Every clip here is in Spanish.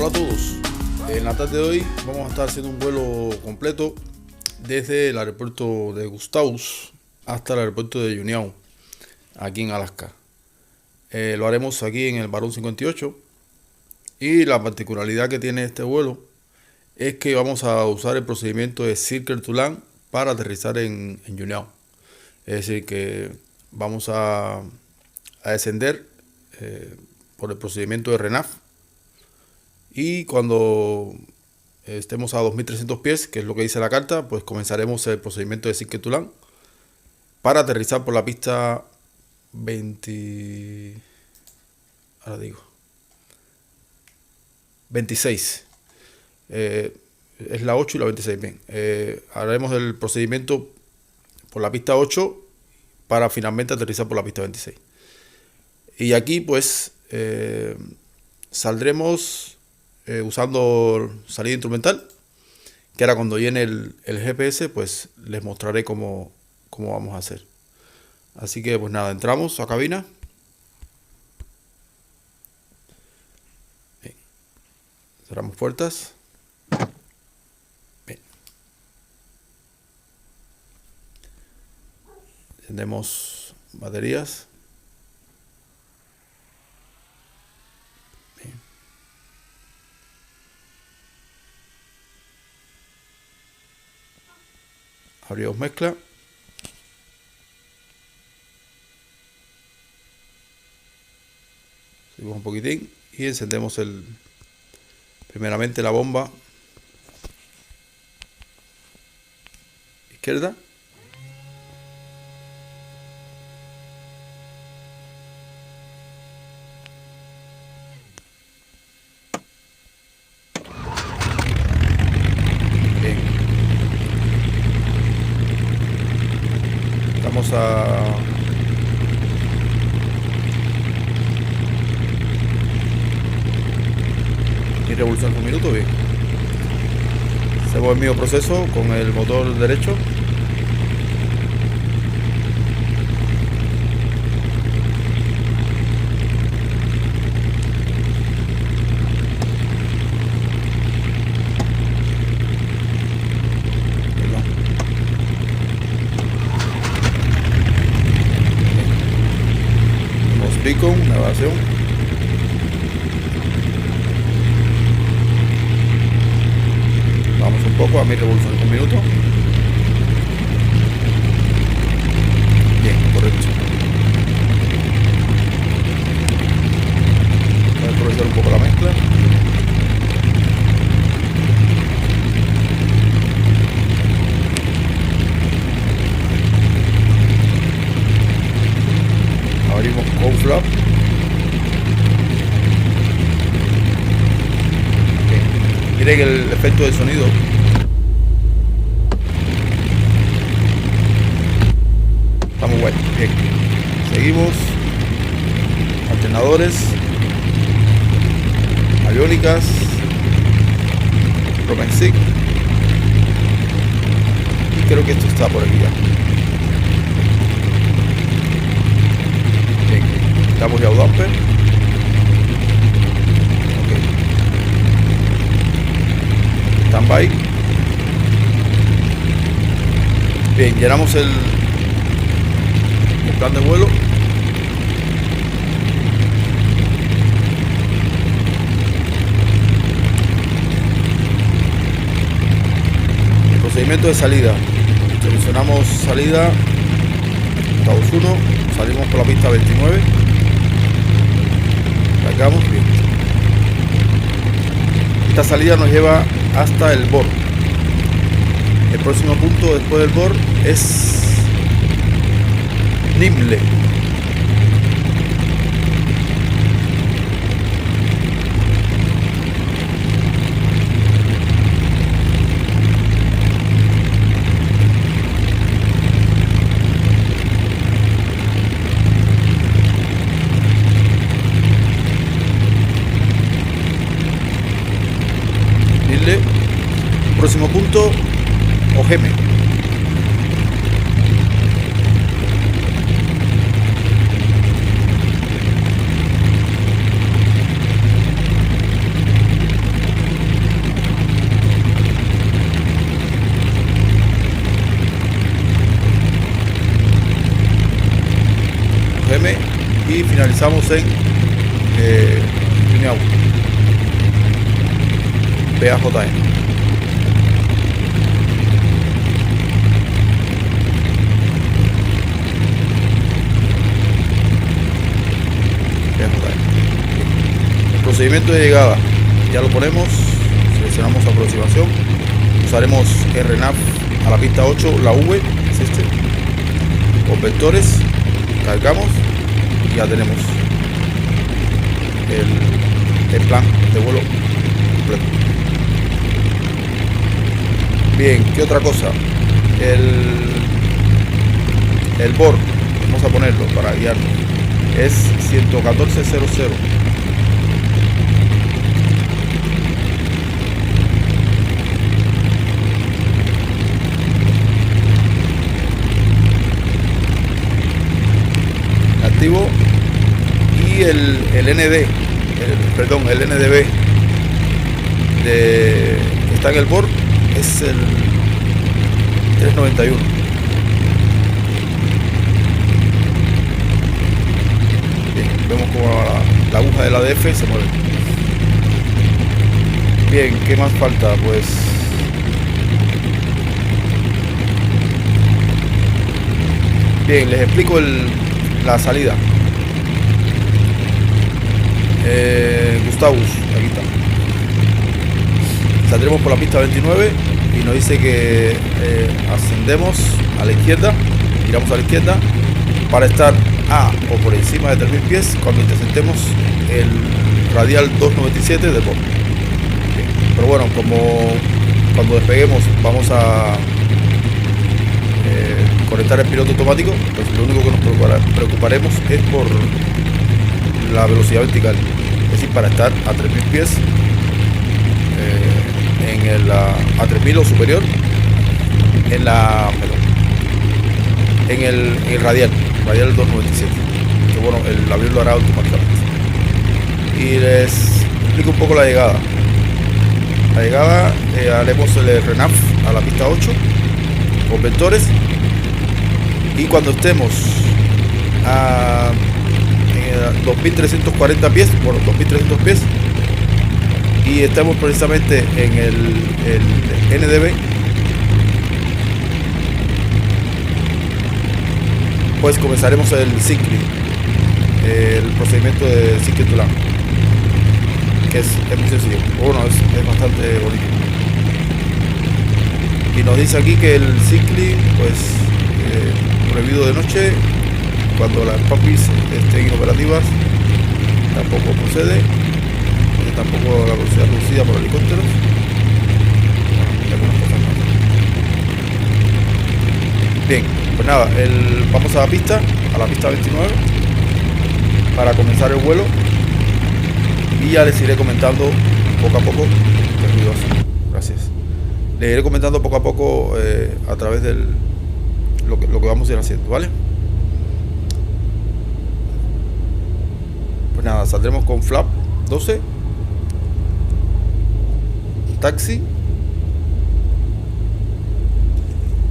Hola a todos, en la tarde de hoy vamos a estar haciendo un vuelo completo desde el aeropuerto de Gustavus hasta el aeropuerto de Juneau, aquí en Alaska. Lo haremos aquí en el Barón 58 y la particularidad que tiene este vuelo es que vamos a usar el procedimiento de Circle to Land para aterrizar en Juneau. Es decir, que vamos a descender por el procedimiento de RENAF. Y cuando estemos a 2300 pies, que es lo que dice la carta, pues comenzaremos el procedimiento de Circle to Land para aterrizar por la pista 26. Es la 8 y la 26. Bien, haremos el procedimiento por la pista 8 para finalmente aterrizar por la pista 26. Y aquí pues saldremos usando salida instrumental, que ahora cuando llene el GPS pues les mostraré cómo vamos a hacer. Así que pues nada, entramos a cabina. Bien. Cerramos puertas. Bien. Encendemos baterías. Abrimos mezcla. Subimos un poquitín y encendemos primeramente la bomba izquierda. Vamos a ir revolucionando un minuto. Bien, hacemos el mismo proceso con el motor derecho. Beacon, navegación. Vamos un poco a 1000 revoluciones por minuto. Bien, correcto. Voy a aprovechar un poco la mezcla. Abrimos con flap. Miren el efecto del sonido. Está muy bueno. Bien. Seguimos. Alternadores. Aviónicas. Propensig. Y creo que esto está por aquí ya. Estamos ya Damper. Ok. Standby. Bien, llenamos el plan de vuelo. El procedimiento de salida. Seleccionamos salida. Estados 1. Salimos por la pista 29. Sacamos bien. Esta salida nos lleva hasta el BOR. El próximo punto después del BOR es Nimble. Próximo punto, Ojeme. y finalizamos en Juneau, PAJN. El procedimiento de llegada ya lo ponemos, seleccionamos aproximación, usaremos RNAV a la pista 8, la V es este, con vectores, cargamos y ya tenemos el plan de vuelo completo. Bien, ¿qué otra cosa? El BOR, vamos a ponerlo para guiarnos, es 114.00. Activo. Y el ND, el NDB que está en el BOR es el 391. Bien, vemos como la aguja del ADF se mueve. Bien, ¿qué más falta? Pues bien, les explico la salida. Gustavus, aquí está. Saldremos por la pista 29 y nos dice que ascendemos a la izquierda, giramos a la izquierda para estar a o por encima de 3000 pies cuando interceptemos el radial 297 del BOR. Pero bueno, como cuando despeguemos vamos a conectar el piloto automático, pues lo único que nos preocuparemos es por la velocidad vertical, es decir, para estar a 3000 pies a 3000 o superior en el radial 297, que bueno, el avión lo hará automáticamente. Y les explico un poco la llegada. Haremos el RNAV a la pista 8 con vectores, y cuando estemos a 2340 pies, bueno, 2300 pies, y estamos precisamente en el NDB, pues comenzaremos el cycling, el procedimiento de cycling to land, que es muy sencillo, bueno, es bastante bonito. Y nos dice aquí que el cycling, pues prohibido de noche, cuando las PAPIs estén inoperativas, tampoco procede, tampoco la velocidad reducida por helicópteros. Algunas cosas más. Bien, pues nada, vamos a la pista 29 para comenzar el vuelo, y ya les iré comentando poco a poco. Gracias. Les iré comentando poco a poco a través del lo que vamos a ir haciendo, ¿vale? Pues nada, saldremos con flap 12, taxi.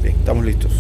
Bien, estamos listos.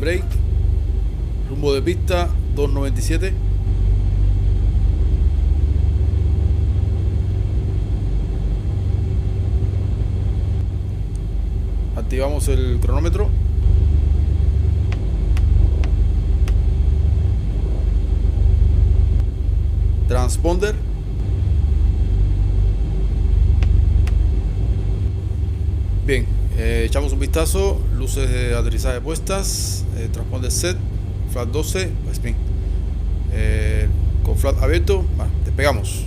break. Rumbo de pista 297. Activamos el cronómetro. Transponder. Bien, echamos un vistazo. Luces de aterrizaje puestas. Transponder set. Flat 12. Spin. Con flat abierto. Despegamos.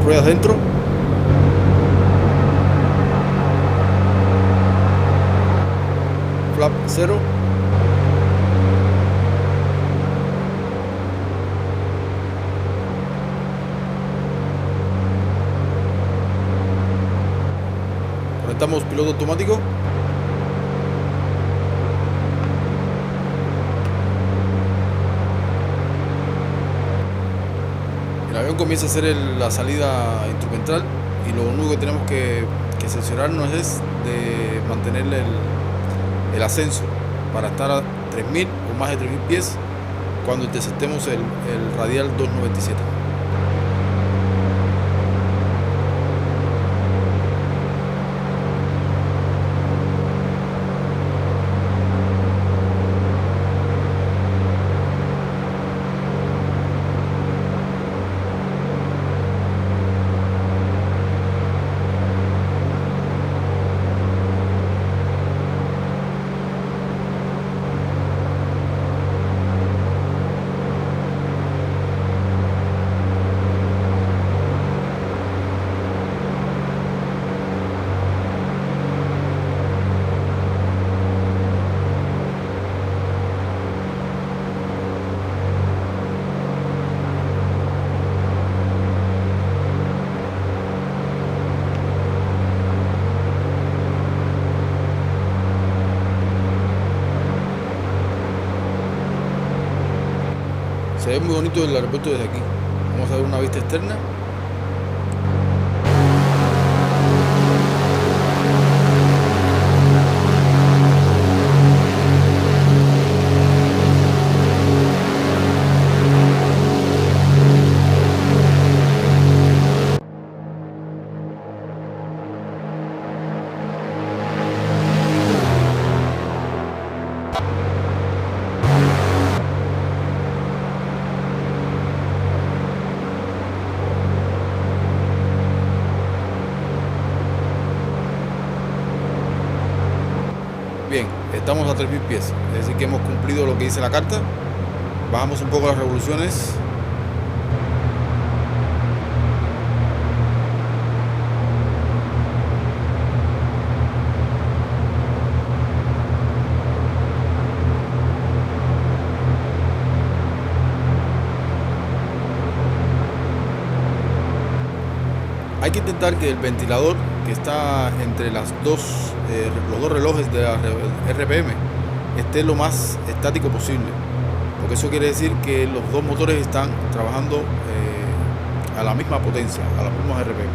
Ruedas dentro. Flap 0. Conectamos piloto automático. El avión comienza a hacer la salida instrumental y lo único que tenemos que cerciorarnos es de mantener el ascenso para estar a 3000 o más de 3000 pies cuando interceptemos el radial 297. Se ve muy bonito el aeropuerto desde aquí. Vamos a ver una vista externa. Bien, estamos a 3000 pies, es decir que hemos cumplido lo que dice la carta. Bajamos un poco las revoluciones. Hay que intentar que el ventilador que está entre los dos relojes de la RPM esté lo más estático posible, porque eso quiere decir que los dos motores están trabajando a la misma potencia, a las mismas RPM.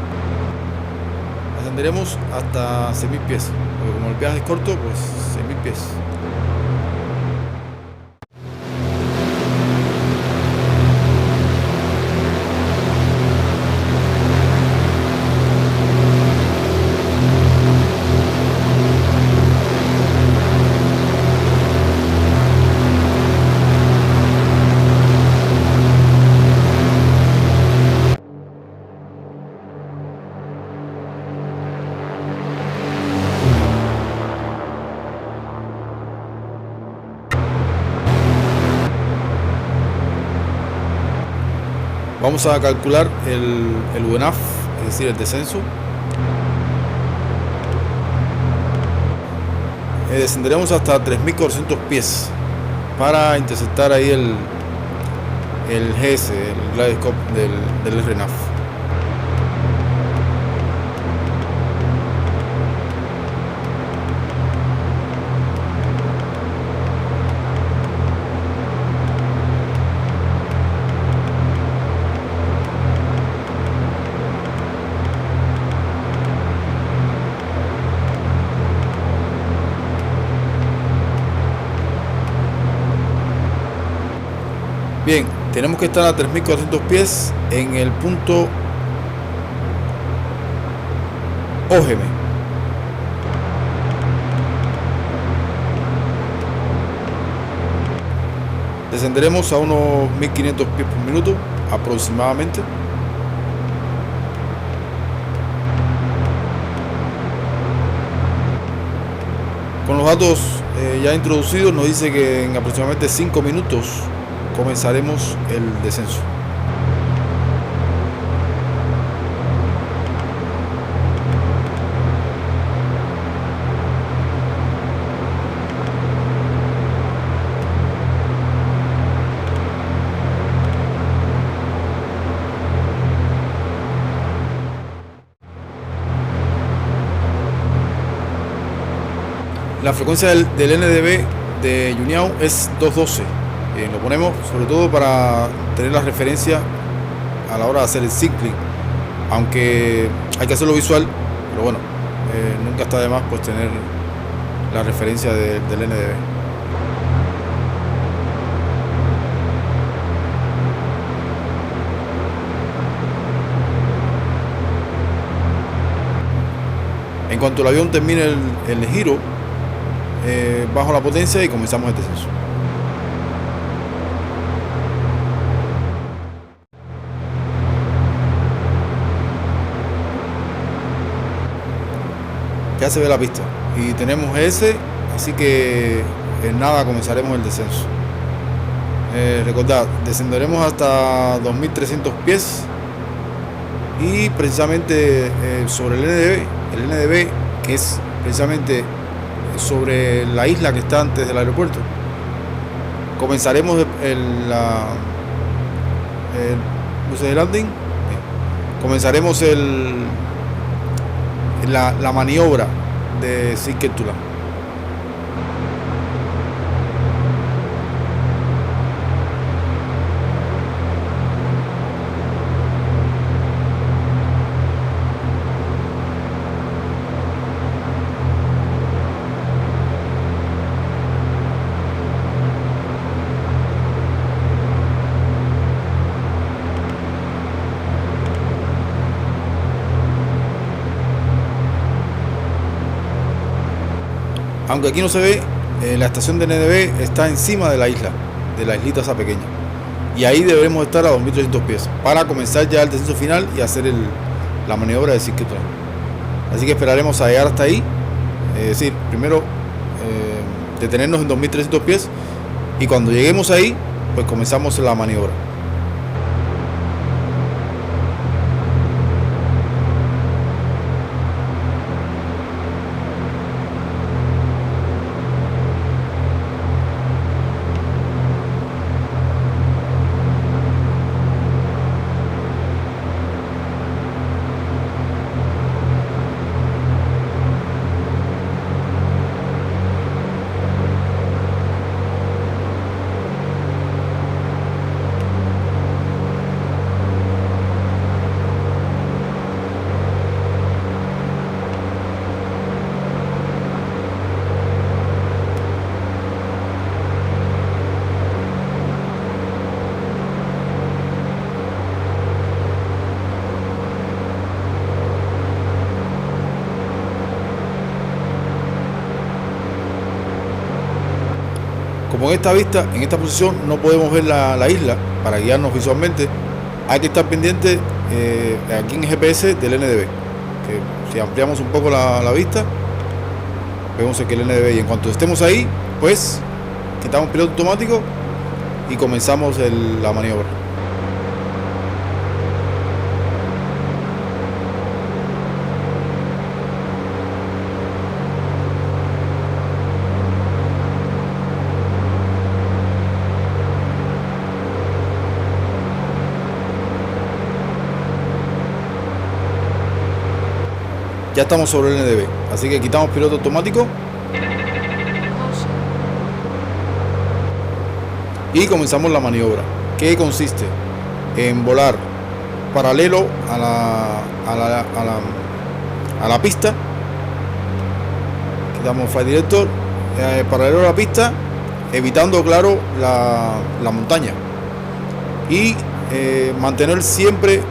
Ascenderemos hasta 6000 pies, porque como el viaje es corto, pues 6000 pies. Vamos a calcular el UNAF, es decir, el descenso. descenderemos hasta 3.400 pies para interceptar ahí el GS, el Glidescope del RNAV. Bien, tenemos que estar a 3.400 pies en el punto Ógeme. Descenderemos a unos 1.500 pies por minuto aproximadamente. Con los datos ya introducidos nos dice que en aproximadamente 5 minutos comenzaremos el descenso. La frecuencia del NDB de Junyao es 212. Lo ponemos sobre todo para tener la referencia a la hora de hacer el cycling, aunque hay que hacerlo visual, pero bueno, nunca está de más pues tener la referencia del NDB. En cuanto el avión termine el giro, bajo la potencia y comenzamos el descenso. Ya se ve la pista y tenemos ese, así que en nada comenzaremos el descenso. Recordad, descenderemos hasta 2.300 pies y precisamente sobre el NDB, que es precisamente sobre la isla que está antes del aeropuerto, comenzaremos el landing. Comenzaremos la maniobra de Circuit to Land. Aunque aquí no se ve, la estación de NDB está encima de la islita esa pequeña. Y ahí deberemos estar a 2.300 pies para comenzar ya el descenso final y hacer la maniobra de Circuit to Land. Así que esperaremos a llegar hasta ahí. Es decir, primero detenernos en 2.300 pies y cuando lleguemos ahí, pues comenzamos la maniobra. Como en esta vista, en esta posición no podemos ver la isla para guiarnos visualmente, hay que estar pendiente aquí en GPS del NDB, que si ampliamos un poco la vista, vemos que el NDB, y en cuanto estemos ahí, pues quitamos piloto automático y comenzamos la maniobra. Ya estamos sobre el NDB, así que quitamos piloto automático y comenzamos la maniobra, que consiste en volar paralelo a la pista. Quitamos flight director, paralelo a la pista, evitando, claro, la montaña, y mantener siempre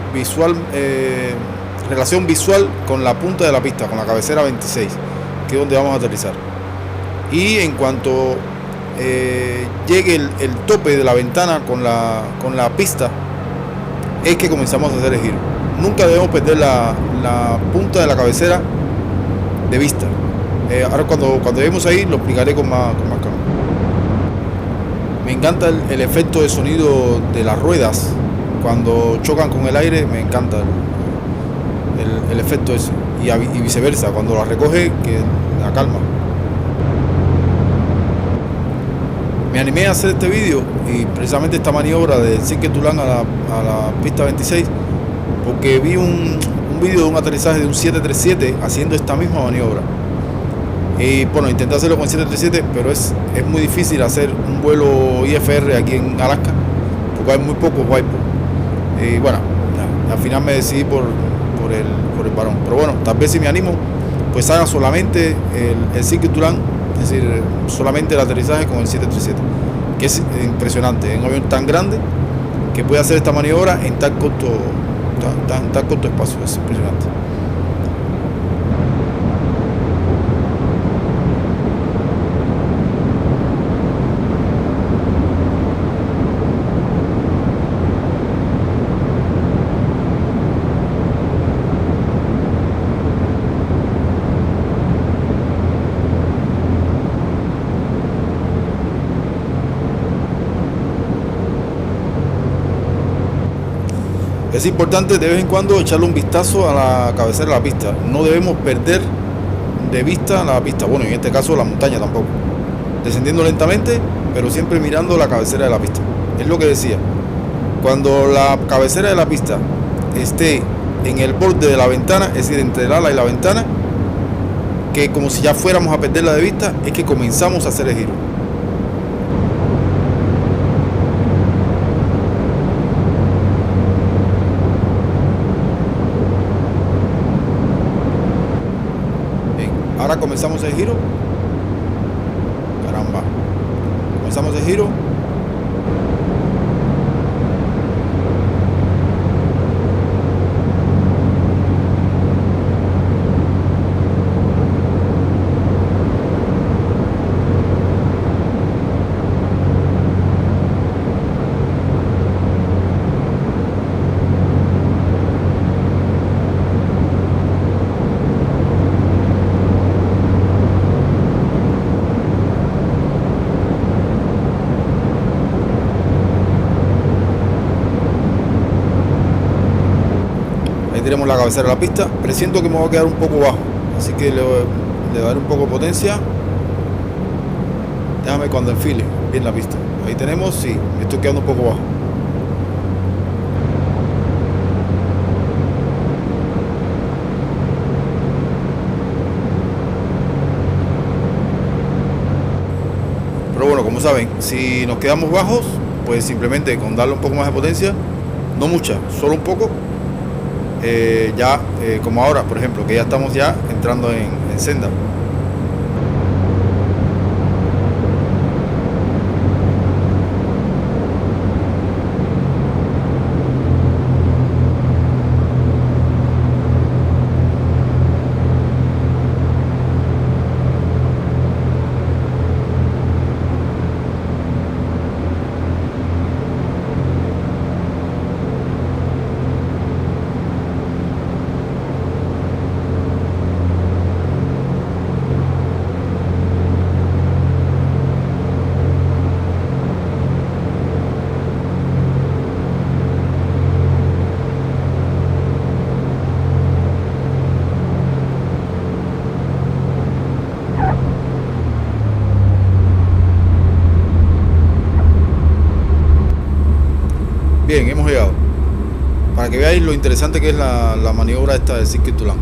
relación visual con la punta de la pista, con la cabecera 26, que es donde vamos a aterrizar. Y en cuanto llegue el tope de la ventana con la pista, es que comenzamos a hacer el giro. Nunca debemos perder la punta de la cabecera de vista. Ahora cuando lleguemos ahí lo explicaré con más calma. Me encanta el efecto de sonido de las ruedas cuando chocan con el aire. Me encanta el efecto ese, y viceversa, cuando la recoge, que la calma. Me animé a hacer este vídeo y precisamente esta maniobra del Circuit du Lac a la pista 26 porque vi un vídeo de un aterrizaje de un 737 haciendo esta misma maniobra. Y bueno, intenté hacerlo con 737, pero es muy difícil hacer un vuelo IFR aquí en Alaska porque hay muy pocos wipeouts. Y bueno, al final me decidí por el varón. Pero bueno, tal vez si me animo, pues haga solamente el Circuit du Lac, es decir, solamente el aterrizaje con el 737, que es impresionante. Es un avión tan grande que puede hacer esta maniobra en tan corto espacio. Es impresionante. Es importante de vez en cuando echarle un vistazo a la cabecera de la pista. No debemos perder de vista la pista. Bueno, en este caso la montaña tampoco. Descendiendo lentamente, pero siempre mirando la cabecera de la pista. Es lo que decía. Cuando la cabecera de la pista esté en el borde de la ventana, es decir, entre el ala y la ventana, que como si ya fuéramos a perderla de vista, es que comenzamos a hacer el giro. Ahora comenzamos el giro. Caramba. Comenzamos el giro. Tenemos la cabecera de la pista. Presiento que me va a quedar un poco bajo, así que le daré un poco de potencia. Déjame cuando enfile bien la pista. Ahí tenemos, sí, me estoy quedando un poco bajo. Pero bueno, como saben, si nos quedamos bajos, pues simplemente con darle un poco más de potencia, no mucha, solo un poco. Como ahora, por ejemplo, que ya estamos ya entrando en senda. Bien, hemos llegado. Para que veáis lo interesante que es la maniobra esta del Circuit du Lac.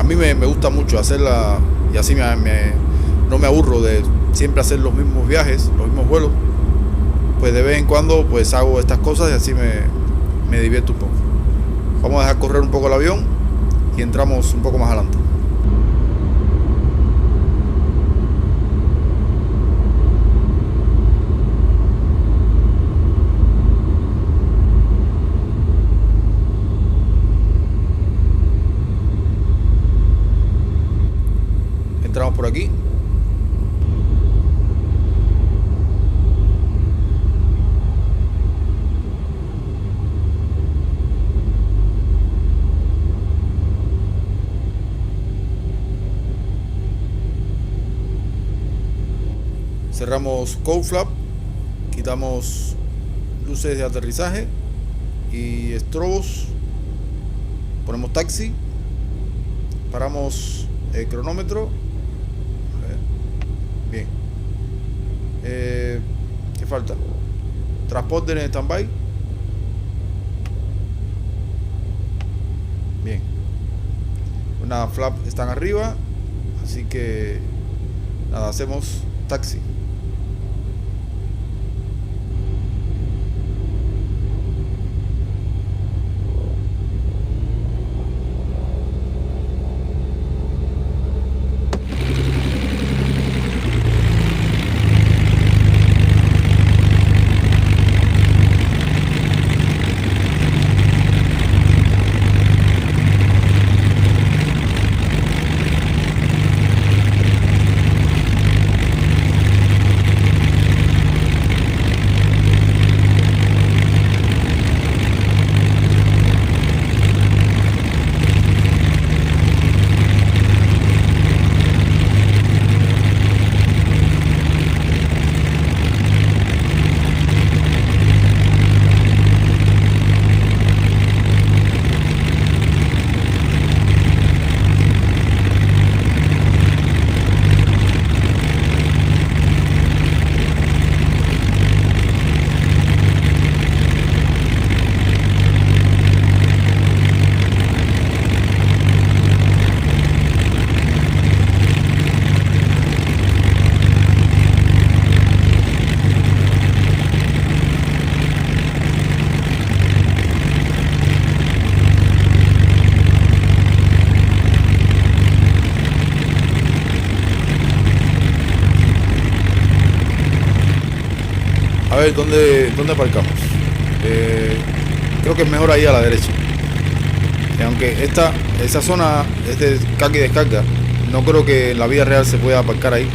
a mí me gusta mucho hacerla y así no me aburro de siempre hacer los mismos viajes, los mismos vuelos. Pues de vez en cuando pues hago estas cosas y así me divierto un poco. Vamos a dejar correr un poco el avión y entramos un poco más adelante. Entramos por aquí. Cerramos cowl flap, quitamos luces de aterrizaje y estrobos, ponemos taxi, paramos el cronómetro. Bien. ¿Qué falta? Transporte en stand-by. Bien. Pues nada, flap están arriba, así que nada, hacemos taxi. A ver, ¿dónde aparcamos? Creo que es mejor ahí a la derecha. Aunque esa zona es de carga y descarga, no creo que en la vida real se pueda aparcar ahí.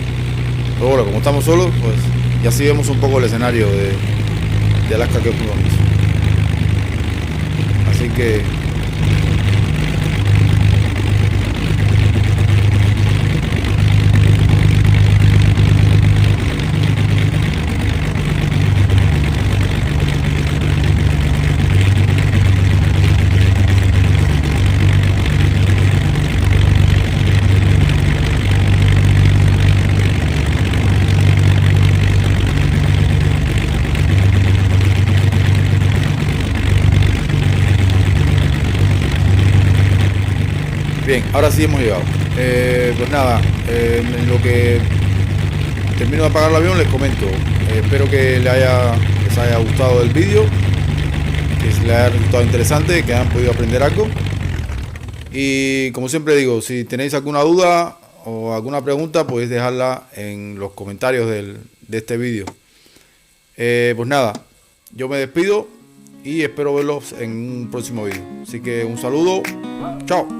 Pero bueno, como estamos solos, pues ya sí vemos un poco el escenario de Alaska que jugamos. Así que bien, ahora sí hemos llegado. Pues nada, en lo que termino de apagar el avión les comento. Espero que les haya gustado el vídeo, que les haya resultado interesante, que hayan podido aprender algo. Y como siempre digo, si tenéis alguna duda o alguna pregunta, podéis dejarla en los comentarios de este vídeo. Pues nada, yo me despido y espero verlos en un próximo vídeo. Así que un saludo, chao.